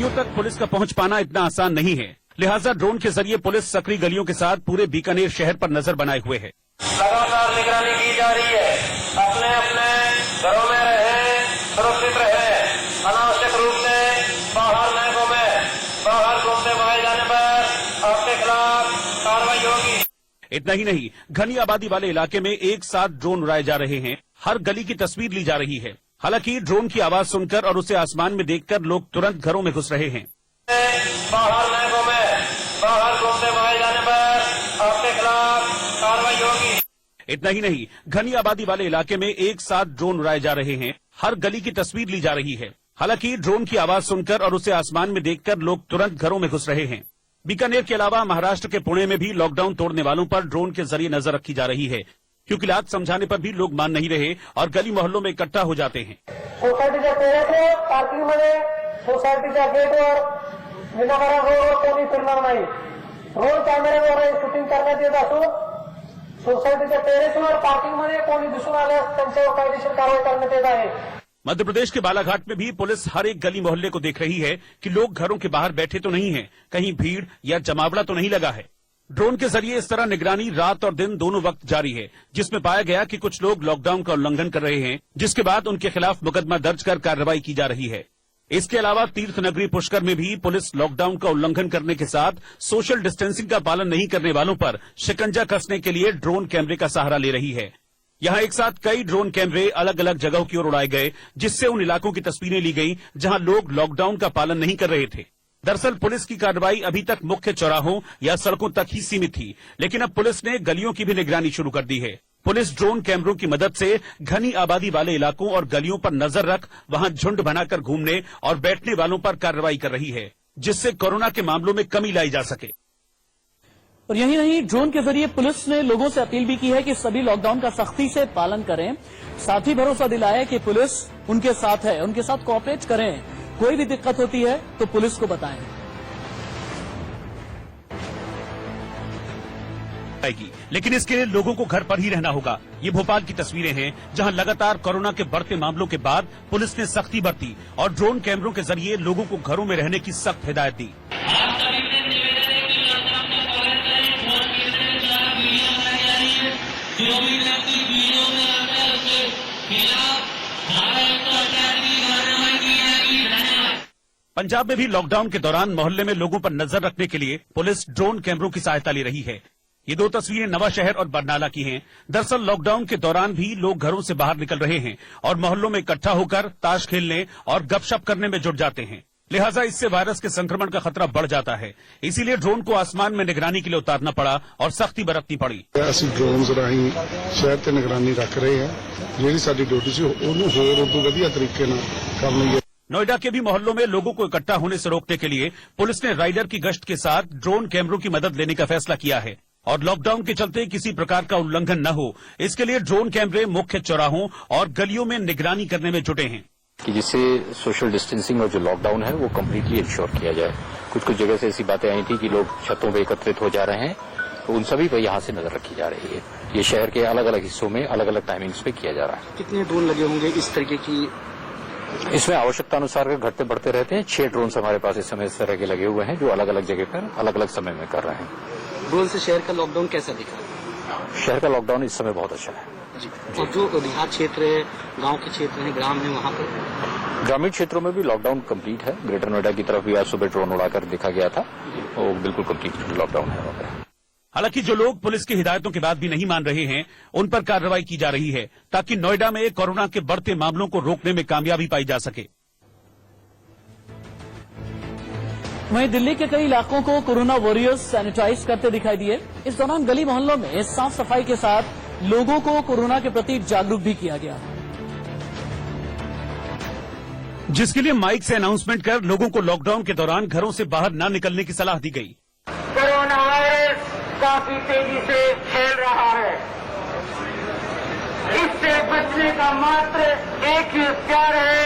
गलियों तक पुलिस का पहुंच पाना इतना आसान नहीं है, लिहाजा ड्रोन के जरिए पुलिस सक्रिय गलियों के साथ पूरे बीकानेर शहर पर नजर बनाए हुए है। लगातार निगरानी की जा रही है। अपने अपने घरों में रहे, सुरक्षित रहे। अनावश्यक रूप से बाहर न घूमे। बाहर घूमते पाए जाने पर आपके खिलाफ कार्रवाई होगी। इतना ही नहीं, घनी आबादी वाले इलाके में एक साथ ड्रोन उड़ाए जा रहे हैं। हर गली की तस्वीर ली जा रही है। हालांकि ड्रोन की आवाज सुनकर और उसे आसमान में देखकर लोग तुरंत घरों में घुस रहे हैं। बाहर न घूमे। बाहर घूमते पाए जाने पर आपके खिलाफ कार्रवाई होगी। इतना ही नहीं, घनी आबादी वाले इलाके में एक साथ ड्रोन उड़ाए जा रहे हैं। हर गली की तस्वीर ली जा रही है। हालांकि ड्रोन की आवाज सुनकर और उसे आसमान में देखकर लोग तुरंत घरों में घुस रहे हैं। बीकानेर के अलावा महाराष्ट्र के पुणे में भी लॉकडाउन तोड़ने वालों पर ड्रोन के जरिए नजर रखी जा रही है, क्योंकि लात समझाने पर भी लोग मान नहीं रहे और गली मोहल्लों में इकट्ठा हो जाते हैं। सोसायटीच्या टेरेसवर, पार्किंगमध्ये, सोसायटीच्या गेटवर विनाकारण रोडवर कोणी फिरणार नाही। रोड कॅमेऱ्यावर शूटिंग करण्यात येत असून सोसायटीच्या टेरेसवर, पार्किंगमध्ये कोणी दिसून आल्यास त्यांच्यावर कायदेशीर कारवाई करण्यात येत आहे। मध्य प्रदेश के बालाघाट में भी पुलिस हर एक गली मोहल्ले को देख रही है कि लोग घरों के बाहर बैठे तो नहीं हैं, कहीं भीड़ या जमावड़ा तो नहीं लगा है। ड्रोन के जरिए इस तरह निगरानी रात और दिन दोनों वक्त जारी है, जिसमें पाया गया कि कुछ लोग लॉकडाउन का उल्लंघन कर रहे हैं, जिसके बाद उनके खिलाफ मुकदमा दर्ज कर कार्रवाई की जा रही है। इसके अलावा तीर्थ नगरी पुष्कर में भी पुलिस लॉकडाउन का उल्लंघन करने के साथ सोशल डिस्टेंसिंग का पालन नहीं करने वालों पर शिकंजा कसने के लिए ड्रोन कैमरे का सहारा ले रही है। यहां एक साथ कई ड्रोन कैमरे अलग अलग जगहों की ओर उड़ाए गए, जिससे उन इलाकों की तस्वीरें ली गई जहां लोग लॉकडाउन का पालन नहीं कर रहे थे। दरअसल पुलिस की कार्रवाई अभी तक मुख्य चौराहों या सड़कों तक ही सीमित थी, लेकिन अब पुलिस ने गलियों की भी निगरानी शुरू कर दी है। पुलिस ड्रोन कैमरों की मदद से घनी आबादी वाले इलाकों और गलियों पर नजर रख वहां झुंड बनाकर घूमने और बैठने वालों पर कार्रवाई कर रही है, जिससे कोरोना के मामलों में कमी लाई जा सके। और यही नहीं, ड्रोन के जरिए पुलिस ने लोगों से अपील भी की है कि सभी लॉकडाउन का सख्ती से पालन करें। साथ ही भरोसा दिलाया कि पुलिस उनके साथ है, उनके साथ कोऑपरेट करें। कोई भी दिक्कत होती है तो पुलिस को बताएं। लेकिन इसके लिए लोगों को घर पर ही रहना होगा। ये भोपाल की तस्वीरें हैं, जहां लगातार कोरोना के बढ़ते मामलों के बाद पुलिस ने सख्ती बरती और ड्रोन कैमरों के जरिए लोगों को घरों में रहने की सख्त हिदायत दी। पंजाब में भी लॉकडाउन के दौरान मोहल्ले में लोगों पर नजर रखने के लिए पुलिस ड्रोन कैमरों की सहायता ले रही है। ये दो तस्वीरें नवा शहर और बरनाला की हैं। दरअसल लॉकडाउन के दौरान भी लोग घरों से बाहर निकल रहे हैं और मोहल्लों में इकट्ठा होकर ताश खेलने और गपशप करने में जुट जाते हैं। लिहाजा इससे वायरस के संक्रमण का खतरा बढ़ जाता है। इसीलिए ड्रोन को आसमान में निगरानी के लिए उतारना पड़ा और सख्ती बरतनी पड़ी। ਅਸੀਂ ड्रोन ਰਾਹੀਂ ਸ਼ਹਿਰ ਤੇ ਨਿਗਰਾਨੀ ਰੱਖ ਰਹੇ ਹਾਂ। ਜਿਹੜੀ ਸਾਡੀ ਡਿਊਟੀ ਸੀ ਉਹਨੂੰ ਹੋਰ ਉਦੋਂ ਵਧੀਆ ਤਰੀਕੇ ਨਾਲ ਕਰਨ ਲਈ। नोएडा के भी मोहल्लों में लोगों को इकट्ठा होने से रोकने के लिए पुलिस ने राइडर की गश्त के साथ ड्रोन कैमरों की मदद लेने का फैसला किया है और लॉकडाउन के चलते किसी प्रकार का उल्लंघन न हो, इसके लिए ड्रोन कैमरे मुख्य चौराहों और गलियों में निगरानी करने में जुटे हैं कि जिससे सोशल डिस्टेंसिंग और जो लॉकडाउन है वो कम्प्लीटली इंश्योर किया जाए। कुछ कुछ जगह से ऐसी बातें आई थी कि लोग छतों पर एकत्रित हो जा रहे हैं, तो उन सभी पर यहाँ से नजर रखी जा रही है। ये शहर के अलग अलग हिस्सों में अलग अलग टाइमिंग्स पे किया जा रहा है। कितने ड्रोन लगे होंगे इस तरीके की? इसमें आवश्यकता अनुसार घटते बढ़ते रहते हैं। 6 ड्रोन हमारे पास इस समय इस तरह के लगे हुए हैं जो अलग अलग जगह पर अलग अलग समय में कर रहे हैं। ड्रोन से शहर का लॉकडाउन कैसा दिखा? शहर का लॉकडाउन इस समय बहुत अच्छा है जी। और जो देहात क्षेत्र है, गांव के क्षेत्र है, ग्राम है, वहाँ पर ग्रामीण क्षेत्रों में भी लॉकडाउन कंप्लीट है। ग्रेटर नोएडा की तरफ भी आज सुबह ड्रोन उड़ाकर देखा गया था, वो बिल्कुल कंप्लीट लॉकडाउन है वहाँ पर। हालांकि जो लोग पुलिस की हिदायतों के बाद भी नहीं मान रहे हैं, उन पर कार्रवाई की जा रही है ताकि नोएडा में कोरोना के बढ़ते मामलों को रोकने में कामयाबी पाई जा सके। वहीं दिल्ली के कई इलाकों को कोरोना वॉरियर्स सैनिटाइज करते दिखाई दिए। इस दौरान गली मोहल्लों में साफ सफाई के साथ लोगों को कोरोना के प्रति जागरूक भी किया गया, जिसके लिए माइक से अनाउंसमेंट कर लोगों को लॉकडाउन के दौरान घरों से बाहर न निकलने की सलाह दी गई। कोरोना वायरस काफी तेजी से फैल रहा है। इससे बचने का मात्र एक ही उपचार है,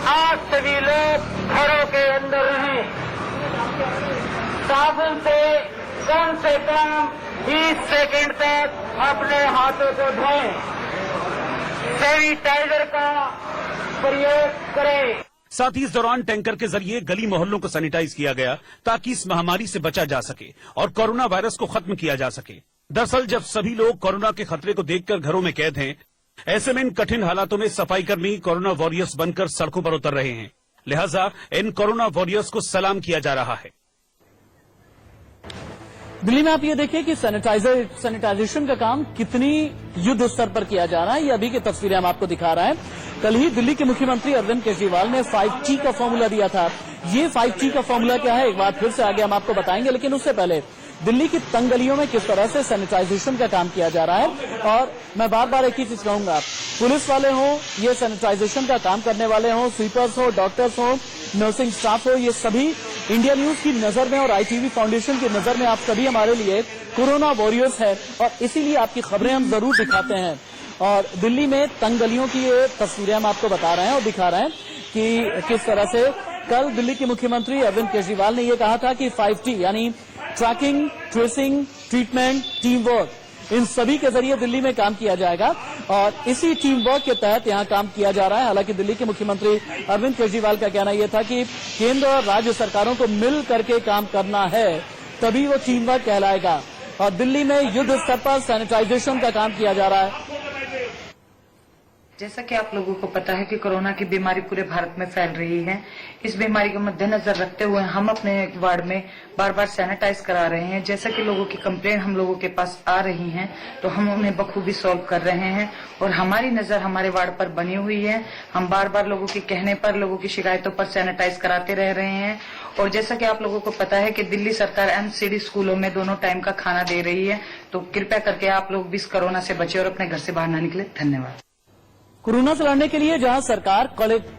आप सभी लोग घरों के अंदर रहें। साबुन से कम 20 सेकंड तक अपने हाथों को धोएं। सैनिटाइजर का प्रयोग करें। साथ ही इस दौरान टैंकर के जरिए गली मोहल्लों को सैनिटाइज किया गया ताकि इस महामारी से बचा जा सके और कोरोना वायरस को खत्म किया जा सके। दरअसल जब सभी लोग कोरोना के खतरे को देखकर घरों में कैद हैं, ऐसे में इन कठिन हालातों में सफाई कर्मी कोरोना वॉरियर्स बनकर सड़कों पर उतर रहे हैं। लिहाजा इन कोरोना वॉरियर्स को सलाम किया जा रहा है। दिल्ली में आप ये देखिए कि सैनिटाइजेशन का काम कितनी युद्ध स्तर पर किया जा रहा है। ये अभी की तस्वीरें हम आपको दिखा रहे हैं। कल ही दिल्ली के मुख्यमंत्री अरविंद केजरीवाल ने 5T का फॉर्मूला दिया था। ये 5T का फॉर्मूला क्या है, एक बार फिर से आगे हम आपको बताएंगे, लेकिन उससे पहले दिल्ली की तंग गलियों में किस तरह से सैनिटाइजेशन का काम किया जा रहा है। और मैं बार बार एक ही चीज कहूंगा, पुलिस वाले हों, ये सैनिटाइजेशन का काम करने वाले हों, स्वीपर्स हो, डॉक्टर्स हो, नर्सिंग स्टाफ हो, ये सभी इंडिया न्यूज की नजर में और ITV फाउंडेशन की नजर में आप सभी हमारे लिए कोरोना वॉरियर्स है और इसीलिए आपकी खबरें हम जरूर दिखाते हैं। और दिल्ली में तंग गलियों की ये तस्वीरें हम आपको बता रहे हैं और दिखा रहे हैं कि किस तरह से कल दिल्ली के मुख्यमंत्री अरविंद केजरीवाल ने ये कहा था कि 5T यानी tracking, tracing, treatment, team work, इन सभी के जरिए दिल्ली में काम किया जाएगा और इसी टीम वर्क के तहत यहां काम किया जा रहा है। हालांकि दिल्ली के मुख्यमंत्री अरविंद केजरीवाल का कहना यह था कि केंद्र और राज्य सरकारों को मिल करके काम करना है, तभी वो टीम वर्क कहलाएगा। और दिल्ली में युद्ध स्तर पर सैनिटाइजेशन का काम किया जा रहा है। जैसा कि आप लोगों को पता है कि कोरोना की बीमारी पूरे भारत में फैल रही है। इस बीमारी को मद्देनजर रखते हुए हम अपने वार्ड में बार बार सैनिटाइज करा रहे हैं। जैसा कि लोगों की कंप्लेन हम लोगों के पास आ रही हैं, तो हम उन्हें बखूबी सॉल्व कर रहे हैं और हमारी नजर हमारे वार्ड पर बनी हुई है। हम बार बार लोगों के कहने पर, लोगों की शिकायतों पर सैनिटाइज कराते रह रहे हैं। और जैसा कि आप लोगों को पता है कि दिल्ली सरकार MCD स्कूलों में दोनों टाइम का खाना दे रही है, तो कृपया करके आप लोग भी इस कोरोना से बचे और अपने घर से बाहर न निकले। धन्यवाद। कोरोना से लड़ने के लिए जहां सरकार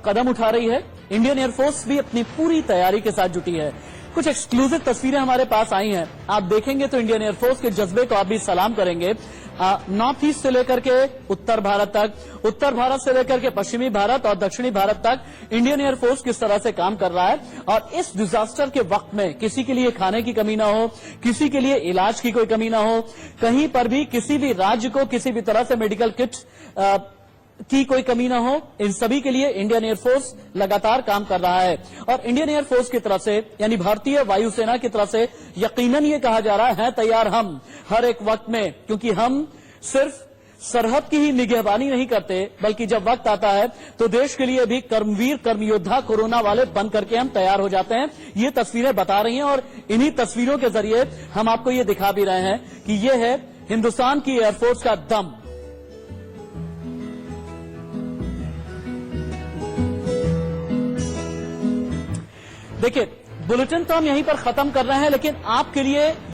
कदम उठा रही है, इंडियन एयरफोर्स भी अपनी पूरी तैयारी के साथ जुटी है। कुछ एक्सक्लूसिव तस्वीरें हमारे पास आई हैं, आप देखेंगे तो इंडियन एयरफोर्स के जज्बे को आप भी सलाम करेंगे। नॉर्थ ईस्ट से लेकर के उत्तर भारत तक, उत्तर भारत से लेकर के पश्चिमी भारत और दक्षिणी भारत तक इंडियन एयरफोर्स किस तरह से काम कर रहा है। और इस डिजास्टर के वक्त में किसी के लिए खाने की कमी ना हो, किसी के लिए इलाज की कोई कमी ना हो, कहीं पर भी किसी भी राज्य को किसी भी तरह से मेडिकल किट की कोई कमी ना हो, इन सभी के लिए इंडियन एयरफोर्स लगातार काम कर रहा है। और इंडियन एयरफोर्स की तरफ से यानी भारतीय वायुसेना की तरफ से यकीनन ये कहा जा रहा है तैयार हम हर एक वक्त में, क्योंकि हम सिर्फ सरहद की ही निगहबानी नहीं करते, बल्कि जब वक्त आता है तो देश के लिए भी कर्मवीर कर्मयोद्धा कोरोना वाले बन करके हम तैयार हो जाते हैं। ये तस्वीरें बता रही हैं और इन्हीं तस्वीरों के जरिए हम आपको ये दिखा भी रहे हैं कि ये है हिंदुस्तान की एयरफोर्स का दम। देखिए, बुलेटिन तो हम यहीं पर खत्म कर रहे हैं, लेकिन आपके लिए